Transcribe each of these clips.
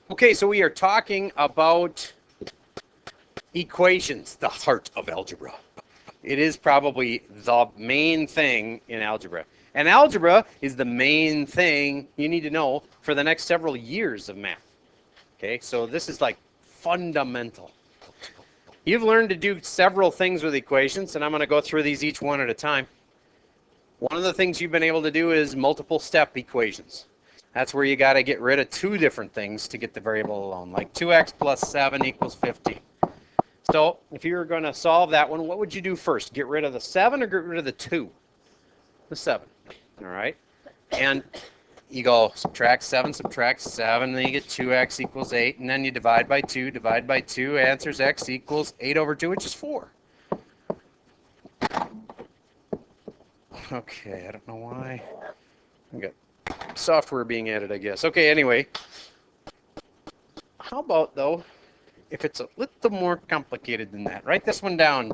Okay, so we are talking about equations, the heart of algebra. It is probably the main thing in algebra. And algebra is the main thing you need to know for the next several years of math. Okay, so this is like fundamental. You've learned to do several things with equations, and I'm going to go through these each one at a time. One of the things you've been able to do is multiple step equations. That's where you got to get rid of two different things to get the variable alone, like 2x plus 7 equals 15. So if you were going to solve that one, what would you do first? Get rid of the 7 or get rid of the 2? The 7. All right. And you go subtract 7, and then you get 2x equals 8, and then you divide by 2, answers x equals 8 over 2, which is 4. Okay, I don't know why. I got software being added, I guess. Okay, anyway. How about, though, if it's a little more complicated than that? Write this one down.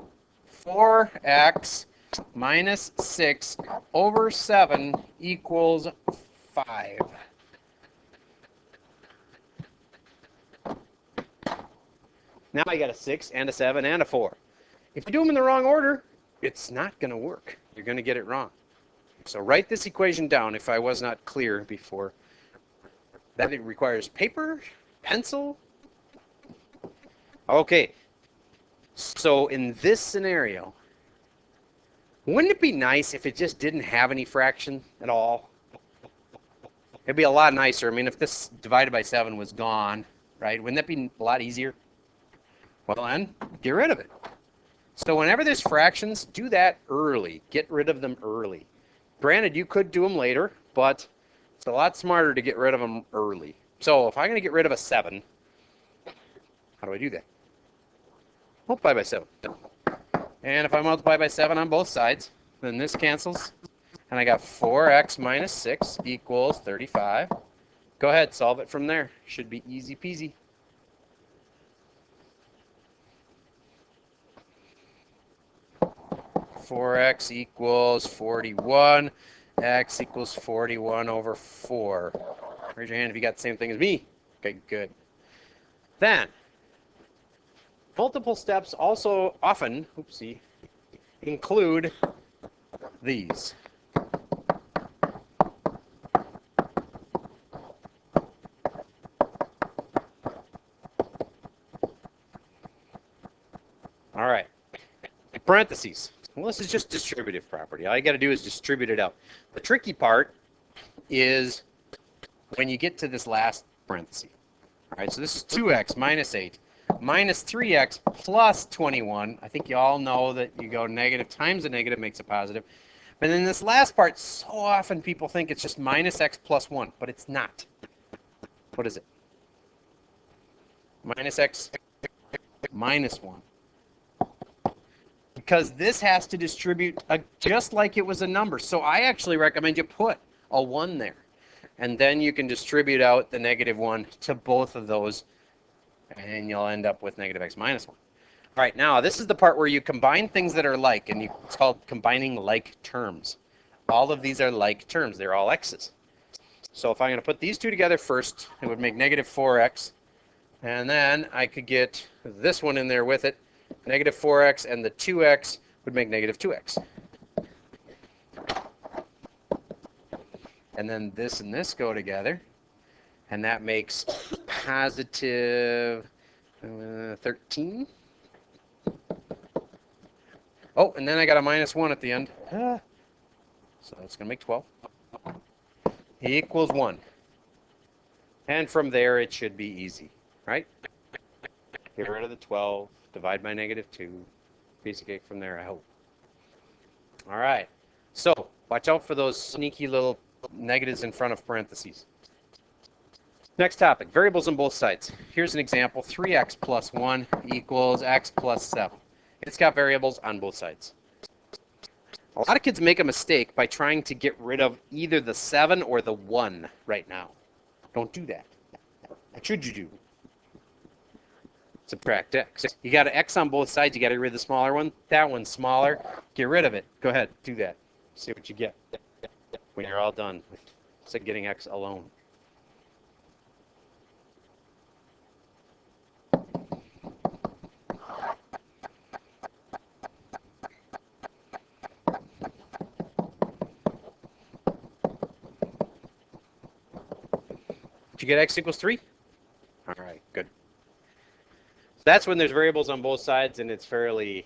4x minus 6 over 7 equals 5. Now I got a 6 and a 7 and a 4. If you do them in the wrong order, it's not going to work. You're going to get it wrong. So write this equation down if I was not clear before. That it requires paper, pencil. Okay. So in this scenario, wouldn't it be nice if it just didn't have any fraction at all? It'd be a lot nicer. I mean, if this divided by 7 was gone, right? Wouldn't that be a lot easier? Well, then, get rid of it. So whenever there's fractions, do that early. Get rid of them early. Granted, you could do them later, but it's a lot smarter to get rid of them early. So if I'm going to get rid of a 7, how do I do that? Multiply by 7. And if I multiply by 7 on both sides, then this cancels. And I got 4x minus 6 equals 35. Go ahead, solve it from there. Should be easy peasy. Four x equals 41. X equals 41 over 4. Raise your hand if you got the same thing as me. Okay, good. Then, multiple steps also often, include these. All right, parentheses. Well, this is just distributive property. All you got to do is distribute it out. The tricky part is when you get to this last parenthesis. All right, so this is 2x minus 8 minus 3x plus 21. I think you all know that you go negative times a negative makes a positive. But in this last part, so often people think it's just minus x plus 1, but it's not. What is it? Minus x minus 1. Because this has to distribute just like it was a number. So I actually recommend you put a 1 there. And then you can distribute out the negative 1 to both of those, and you'll end up with negative x minus 1. All right, now this is the part where you combine things that are like, and it's called combining like terms. All of these are like terms. They're all x's. So if I'm going to put these two together first, it would make negative 4x. And then I could get this one in there with it. Negative 4x and the 2x would make negative 2x. And then this and this go together, and that makes positive 13. Oh, and then I got a minus 1 at the end. So that's going to make 12. Equals 1. And from there, it should be easy, right? Get rid of the 12. Divide by negative 2. Piece of cake from there, I hope. All right. So watch out for those sneaky little negatives in front of parentheses. Next topic, variables on both sides. Here's an example. 3x plus 1 equals x plus 7. It's got variables on both sides. A lot of kids make a mistake by trying to get rid of either the 7 or the 1 right now. Don't do that. What should you do? Subtract x. You got an x on both sides. You got to get rid of the smaller one. That one's smaller. Get rid of it. Go ahead. Do that. See what you get when you're all done. Instead of getting x alone. Did you get x equals 3? All right, good. That's when there's variables on both sides and it's fairly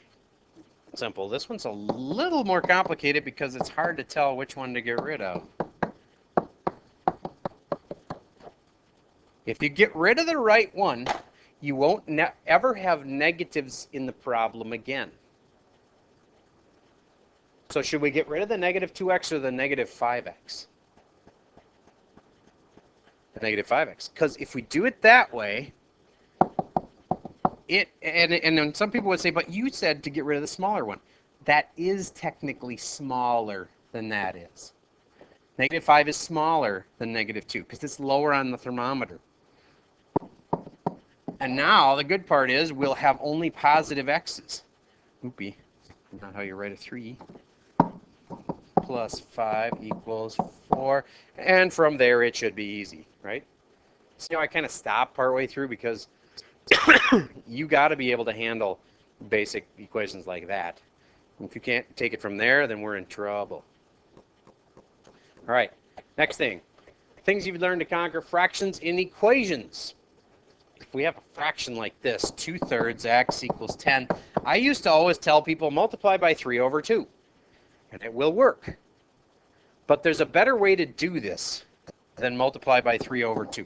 simple. This one's a little more complicated because it's hard to tell which one to get rid of. If you get rid of the right one, you won't ever have negatives in the problem again. So should we get rid of the negative 2x or the negative 5x? The negative 5x. Because if we do it that way, and then some people would say, but you said to get rid of the smaller one. That is technically smaller than that is. Negative 5 is smaller than negative 2 because it's lower on the thermometer. And now the good part is we'll have only positive x's. Oopie, not how you write a 3. Plus 5 equals 4. And from there it should be easy, right? See how I kind of stopped partway through because you got to be able to handle basic equations like that. If you can't take it from there, then we're in trouble. All right, next thing. Things you've learned to conquer: fractions in equations. If we have a fraction like this, 2/3 x equals 10, I used to always tell people multiply by 3 over 2, and it will work. But there's a better way to do this than multiply by 3 over 2.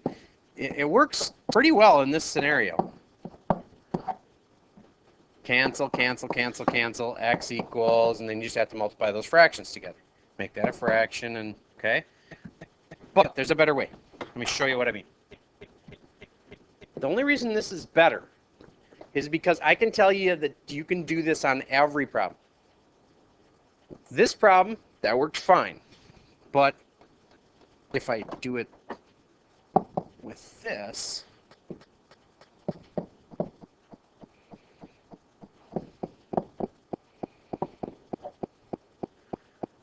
It works pretty well in this scenario. Cancel, cancel, cancel, cancel, x equals, and then you just have to multiply those fractions together. Make that a fraction, and okay? But there's a better way. Let me show you what I mean. The only reason this is better is because I can tell you that you can do this on every problem. This problem, that worked fine. But if I do it with this,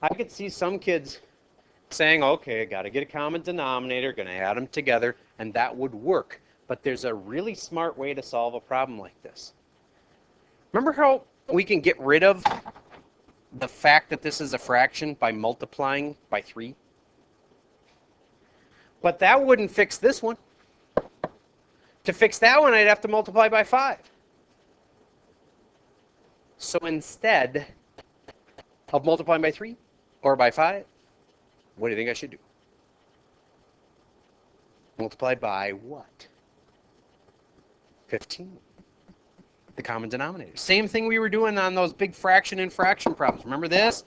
I could see some kids saying, okay, I got to get a common denominator, going to add them together, and that would work. But there's a really smart way to solve a problem like this. Remember how we can get rid of the fact that this is a fraction by multiplying by 3? But that wouldn't fix this one. To fix that one, I'd have to multiply by 5. So instead of multiplying by 3 or by 5, what do you think I should do? Multiply by what? 15. The common denominator. Same thing we were doing on those big fraction and fraction problems. Remember this?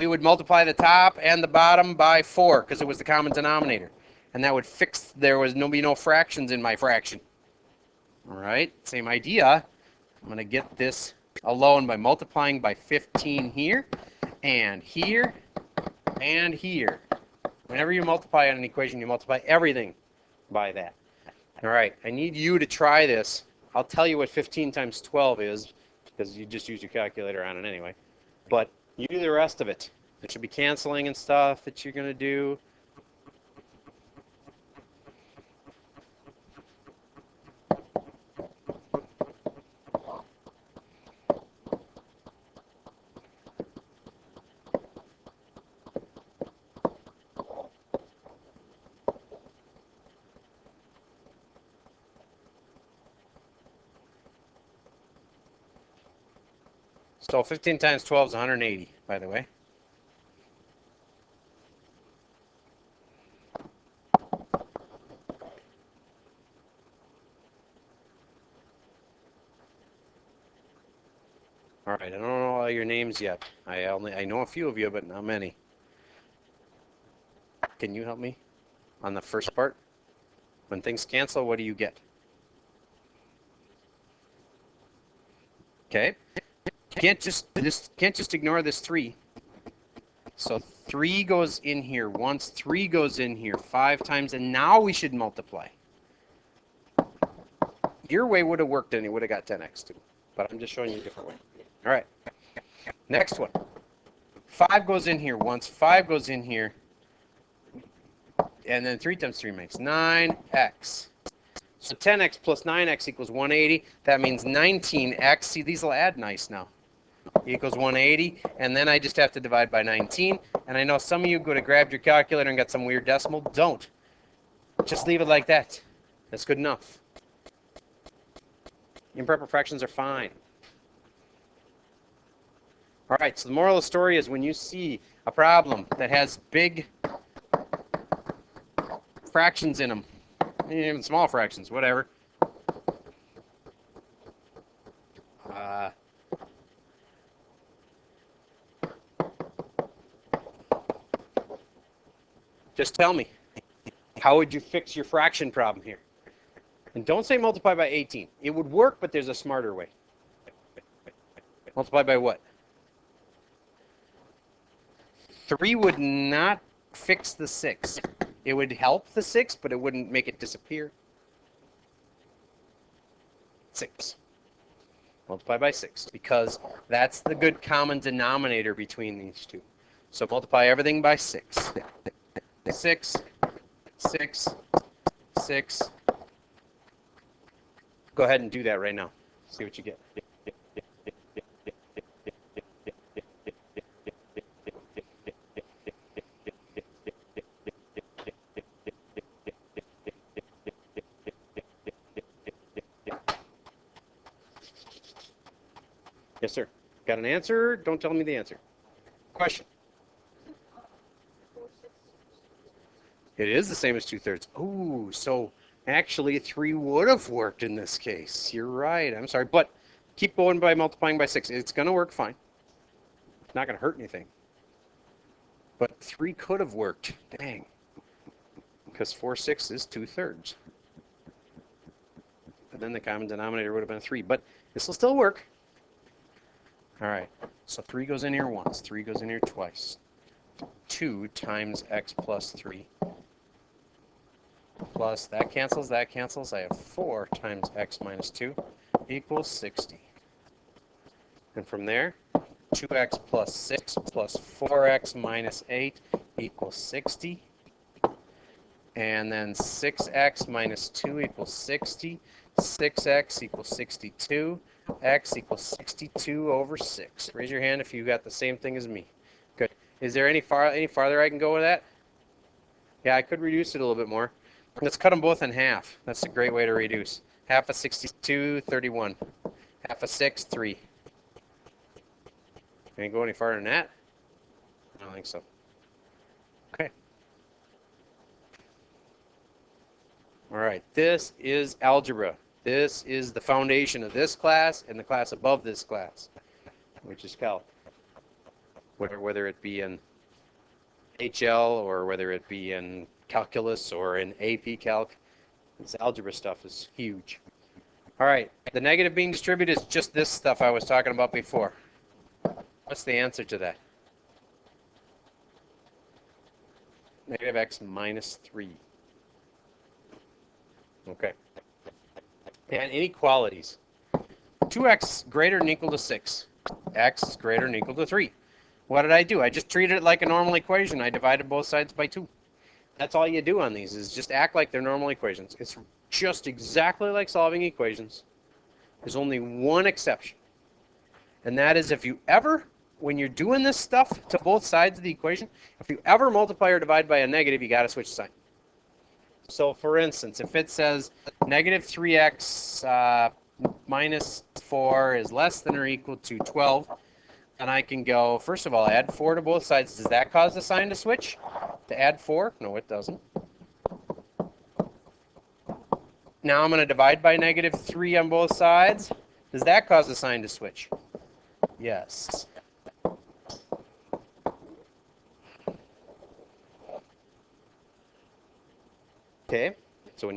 We would multiply the top and the bottom by 4 because it was the common denominator. And that would fix, there was no fractions in my fraction. All right, same idea. I'm going to get this alone by multiplying by 15 here, and here, and here. Whenever you multiply on an equation, you multiply everything by that. All right, I need you to try this. I'll tell you what 15 times 12 is, because you just use your calculator on it anyway. But you do the rest of it. There should be canceling and stuff that you're going to do. So 15 times 12 is 180, by the way. All right, I don't know all your names yet. I know a few of you, but not many. Can you help me on the first part? When things cancel, what do you get? Okay. Can't just ignore this 3. So 3 goes in here once, 3 goes in here 5 times, and now we should multiply. Your way would have worked and it would have got 10x too, but I'm just showing you a different way. All right, next one. 5 goes in here once, 5 goes in here, and then 3 times 3 makes 9x. So 10x plus 9x equals 180. That means 19x. See, these will add nice now. Equals 180, and then I just have to divide by 19. And I know some of you go to grab your calculator and got some weird decimal. Don't. Just leave it like that. That's good enough. Improper fractions are fine. All right, so the moral of the story is when you see a problem that has big fractions in them, even small fractions, whatever, just tell me, how would you fix your fraction problem here? And don't say multiply by 18. It would work, but there's a smarter way. Multiply by what? 3 would not fix the 6. It would help the 6, but it wouldn't make it disappear. 6. Multiply by 6, because that's the good common denominator between these two. So multiply everything by 6. 6, 6, 6. Go ahead and do that right now. See what you get. Yes, sir. Got an answer? Don't tell me the answer. Question. It is the same as 2/3. Oh, so actually 3 would have worked in this case. You're right. I'm sorry. But keep going by multiplying by 6. It's going to work fine. It's not going to hurt anything. But 3 could have worked. Dang. Because 4/6 is 2/3. And then the common denominator would have been 3. But this will still work. All right. So 3 goes in here once. 3 goes in here twice. 2 times x plus 3. Plus that cancels, that cancels. I have 4 times x minus 2 equals 60. And from there, 2x plus 6 plus 4x minus 8 equals 60. And then 6x minus 2 equals 60. 6x equals 62. X equals 62 over 6. Raise your hand if you got the same thing as me. Good. Is there any farther I can go with that? Yeah, I could reduce it a little bit more. Let's cut them both in half. That's a great way to reduce. Half of 62, 31. Half of 6, 3. Can I go any farther than that? I don't think so. Okay. All right. This is algebra. This is the foundation of this class and the class above this class, which is calc. Whether it be in HL or whether it be in calculus or in AP Calc, this algebra stuff is huge. All right, the negative being distributed is just this stuff I was talking about before. What's the answer to that? Negative x minus 3. Okay. And inequalities. 2x greater than or equal to 6. X is greater than or equal to 3. What did I do? I just treated it like a normal equation. I divided both sides by 2. That's all you do on these, is just act like they're normal equations. It's just exactly like solving equations. There's only one exception. And that is if you ever, when you're doing this stuff to both sides of the equation, if you ever multiply or divide by a negative, you got to switch sign. So for instance, if it says negative 3x minus 4 is less than or equal to 12, and I can go, first of all, add 4 to both sides. Does that cause the sign to switch? To add 4? No, it doesn't. Now I'm going to divide by negative 3 on both sides. Does that cause the sign to switch? Yes. Okay, so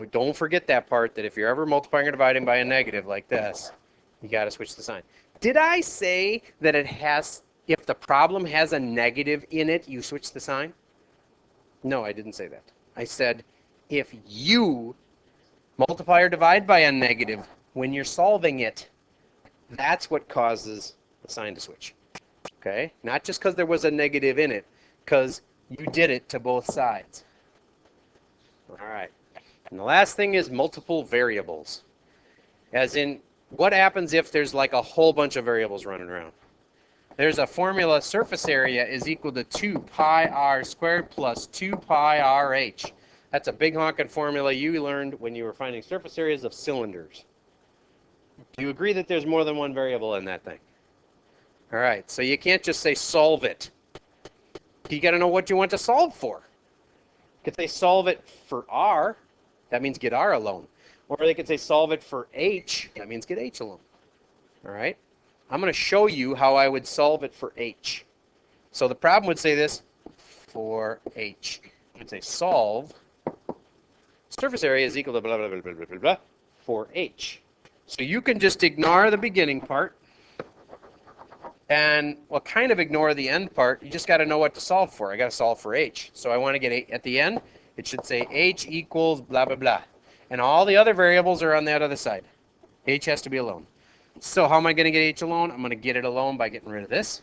don't forget that part, that if you're ever multiplying or dividing by a negative like this, you got to switch the sign. Did I say that if the problem has a negative in it, you switch the sign? No, I didn't say that. I said if you multiply or divide by a negative when you're solving it, that's what causes the sign to switch. Okay? Not just because there was a negative in it, because you did it to both sides. All right. And the last thing is multiple variables. As in, what happens if there's like a whole bunch of variables running around? There's a formula, surface area is equal to 2 pi r squared plus 2 pi rh. That's a big honking formula you learned when you were finding surface areas of cylinders. Do you agree that there's more than one variable in that thing? All right, so you can't just say solve it. You got to know what you want to solve for. If they solve it for R, that means get R alone. Or they could say solve it for H, that means get H alone. All right? I'm going to show you how I would solve it for H. So the problem would say this, for H. It would say solve surface area is equal to blah, blah, blah, blah, blah, blah, blah, for H. So you can just ignore the beginning part and, well, kind of ignore the end part. You just got to know what to solve for. I got to solve for H. So I want to get at the end, it should say H equals blah, blah, blah. And all the other variables are on that other side. H has to be alone. So how am I going to get H alone? I'm going to get it alone by getting rid of this.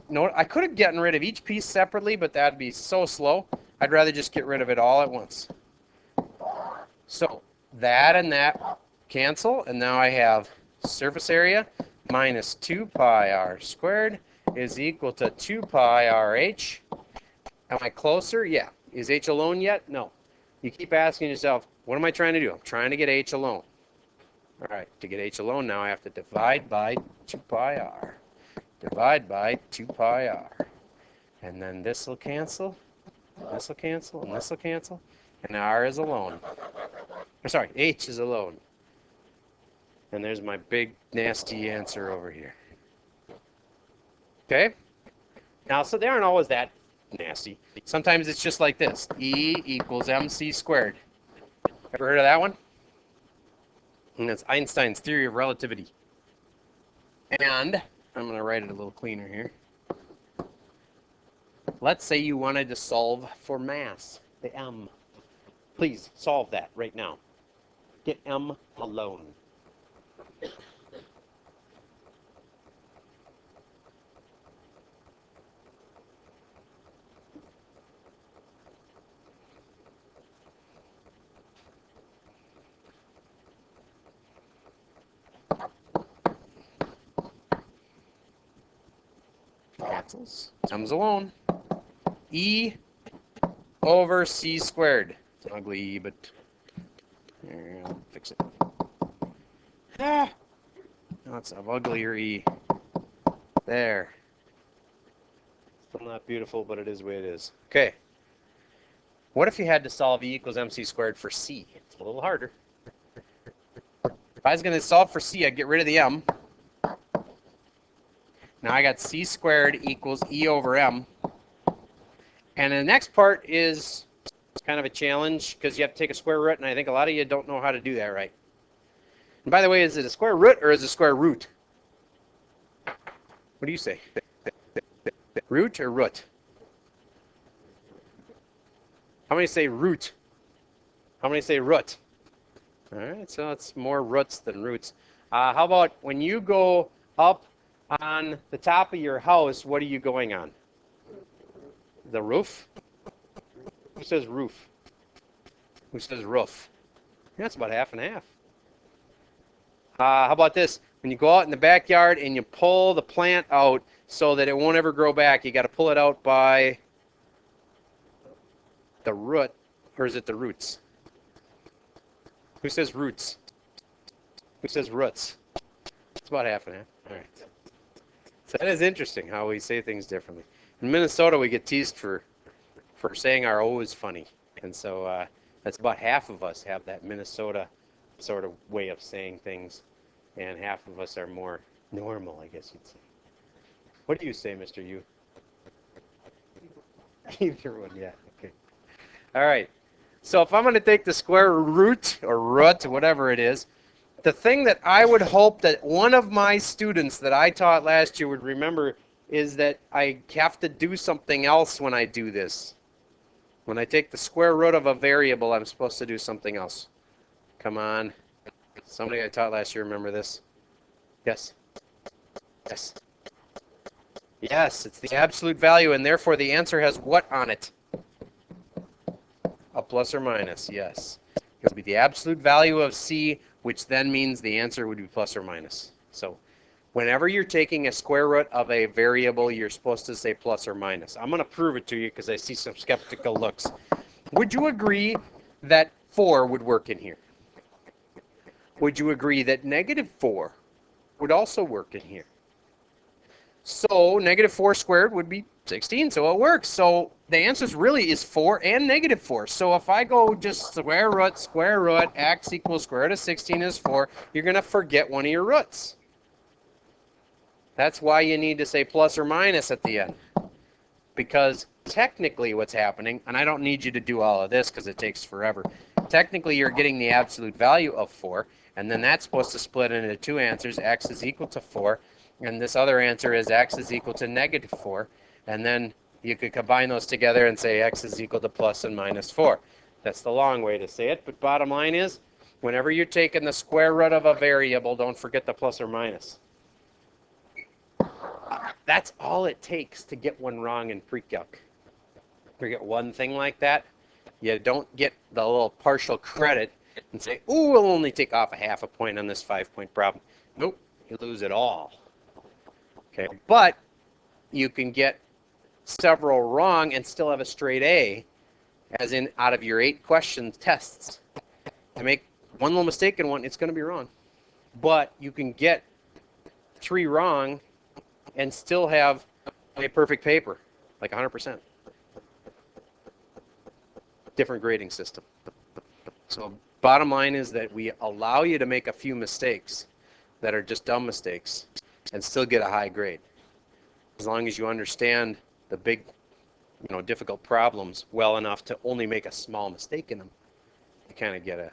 No, I could have gotten rid of each piece separately, but that'd be so slow. I'd rather just get rid of it all at once. So that and that cancel, and now I have surface area minus 2 pi r squared is equal to 2 pi rh. Am I closer? Yeah. Is H alone yet? No. You keep asking yourself, what am I trying to do? I'm trying to get H alone. All right, to get H alone now I have to divide by 2 pi r. Divide by 2 pi r. And then this will cancel, this will cancel, and this will cancel. And r is alone. Or sorry, H is alone. And there's my big nasty answer over here. Okay? Now, so they aren't always that nasty. Sometimes it's just like this. E equals mc squared. Ever heard of that one? And that's Einstein's theory of relativity. And I'm going to write it a little cleaner here. Let's say you wanted to solve for mass, the m. Please solve that right now. Get m alone. Cancels. M's alone. E over c squared. It's an ugly E, but here, I'll fix it. Ah, that's an uglier E. There. Still not beautiful, but it is the way it is. Okay. What if you had to solve E equals mc squared for C? It's a little harder. If I was going to solve for C, I'd get rid of the m. Now I got c squared equals E over m. And the next part is kind of a challenge because you have to take a square root, and I think a lot of you don't know how to do that right. And by the way, is it a square root or is it a square root? What do you say? Root or root? How many say root? How many say root? All right, so it's more roots than roots. How about when you go up on the top of your house, what are you going on? The roof? Who says roof? Who says roof? That's about half and half. How about this? When you go out in the backyard and you pull the plant out so that it won't ever grow back, you got to pull it out by the root, or is it the roots? Who says roots? Who says roots? It's about half and half. All right. So that is interesting how we say things differently. In Minnesota, we get teased for saying our O is funny. And so that's about half of us have that Minnesota sort of way of saying things. And half of us are more normal, I guess you'd say. What do you say, Mr. U? Either one, yeah. Okay. All right. So if I'm going to take the square root or root, whatever it is, the thing that I would hope that one of my students that I taught last year would remember is that I have to do something else when I do this. When I take the square root of a variable, I'm supposed to do something else. Come on. Somebody I taught last year, remember this? Yes? Yes. Yes, it's the absolute value, and therefore the answer has what on it? A plus or minus, yes. It would be the absolute value of C, which then means the answer would be plus or minus. So whenever you're taking a square root of a variable, you're supposed to say plus or minus. I'm going to prove it to you because I see some skeptical looks. Would you agree that 4 would work in here? Would you agree that negative 4 would also work in here? So negative 4 squared would be 16, so it works. So the answer really is 4 and negative 4. So if I go just square root, x equals square root of 16 is 4, you're going to forget one of your roots. That's why you need to say plus or minus at the end. Because technically what's happening, and I don't need you to do all of this because it takes forever. Technically you're getting the absolute value of 4, and then that's supposed to split into two answers. X is equal to 4, and this other answer is x is equal to negative 4. And then you could combine those together and say x is equal to plus and minus 4. That's the long way to say it, but bottom line is, whenever you're taking the square root of a variable, don't forget the plus or minus. That's all it takes to get one wrong in pre-calc. You get one thing like that, you don't get the little partial credit and say, "Ooh, we'll only take off a half a point on this 5-point problem." Nope, you lose it all. Okay, but you can get several wrong and still have a straight A, as in out of your 8 question tests. To make one little mistake in one, it's going to be wrong. But you can get 3 wrong and still have a perfect paper, like 100%. Different grading system. So bottom line is that we allow you to make a few mistakes that are just dumb mistakes and still get a high grade. As long as you understand the big, difficult problems well enough to only make a small mistake in them, you kind of get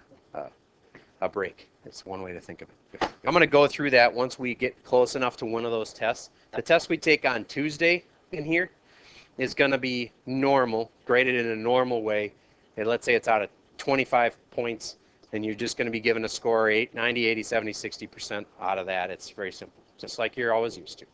a break. It's one way to think of it. I'm going to go through that once we get close enough to one of those tests. The test we take on Tuesday in here is going to be normal, graded in a normal way. And let's say it's out of 25 points, and you're just going to be given a score 8, 90, 80, 70, 60% out of that. It's very simple, just like you're always used to.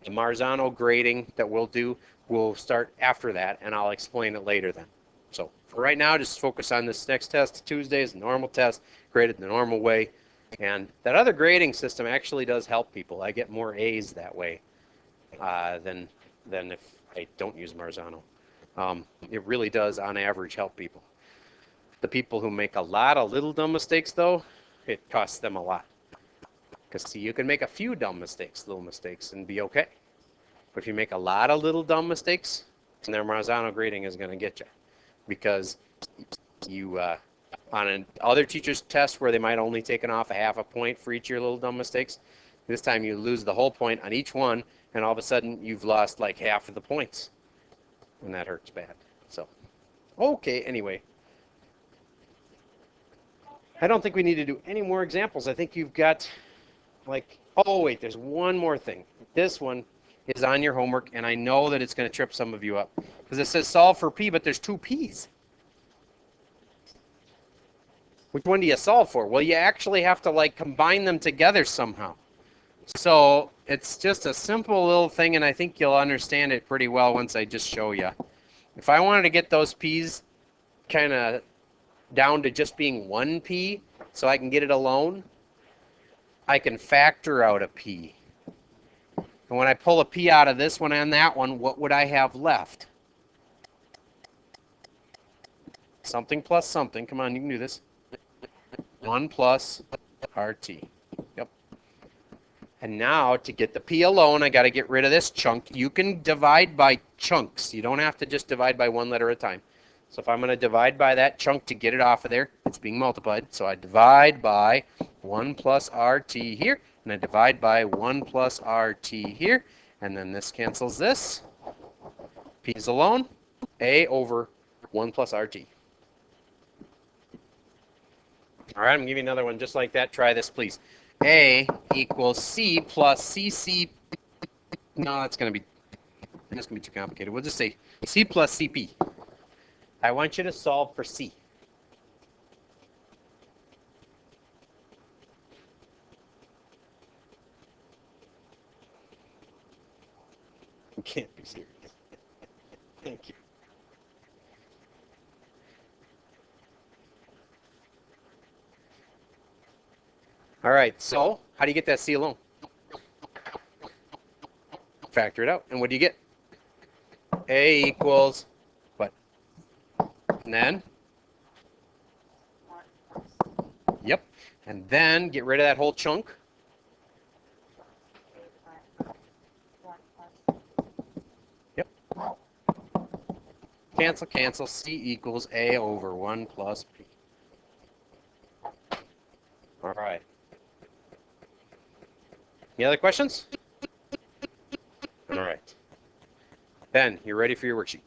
The Marzano grading that we'll do will start after that, and I'll explain it later then. So for right now, just focus on this next test. Tuesday is a normal test, graded the normal way. And that other grading system actually does help people. I get more A's that way than if I don't use Marzano. It really does, on average, help people. The people who make a lot of little dumb mistakes, though, it costs them a lot. Because, see, you can make a few dumb mistakes, little mistakes, and be okay. But if you make a lot of little dumb mistakes, then their Marzano grading is going to get you. Because you, on other teachers' test where they might only taken off a half a point for each of your little dumb mistakes, this time you lose the whole point on each one, and all of a sudden you've lost like half of the points. And that hurts bad. So, okay, anyway. I don't think we need to do any more examples. I think you've got, oh wait, there's one more thing. This one is on your homework, and I know that it's going to trip some of you up. Because it says solve for P, but there's 2 P's. Which one do you solve for? Well, you actually have to combine them together somehow. So it's just a simple little thing, and I think you'll understand it pretty well once I just show you. If I wanted to get those P's kind of down to just being 1 P so I can get it alone, I can factor out a P. And when I pull a P out of this one and that one, what would I have left? Something plus something. Come on, you can do this. 1 plus RT. Yep. And now, to get the P alone, I got to get rid of this chunk. You can divide by chunks. You don't have to just divide by one letter at a time. So if I'm going to divide by that chunk to get it off of there, it's being multiplied. So I divide by 1 plus RT here, and I divide by 1 plus RT here, and then this cancels this. P is alone, A over 1 plus RT. All right, I'm going to give you another one just like that. Try this, please. A equals C plus CC. No, that's going to be too complicated. We'll just say C plus CP. I want you to solve for C. You can't be serious. Thank you. All right, so how do you get that C alone? Factor it out. And what do you get? A equals what? And then, yep. And then get rid of that whole chunk. Yep. Cancel, cancel. C equals A over 1 plus B. All right. Any other questions? All right. Ben, you ready for your worksheet?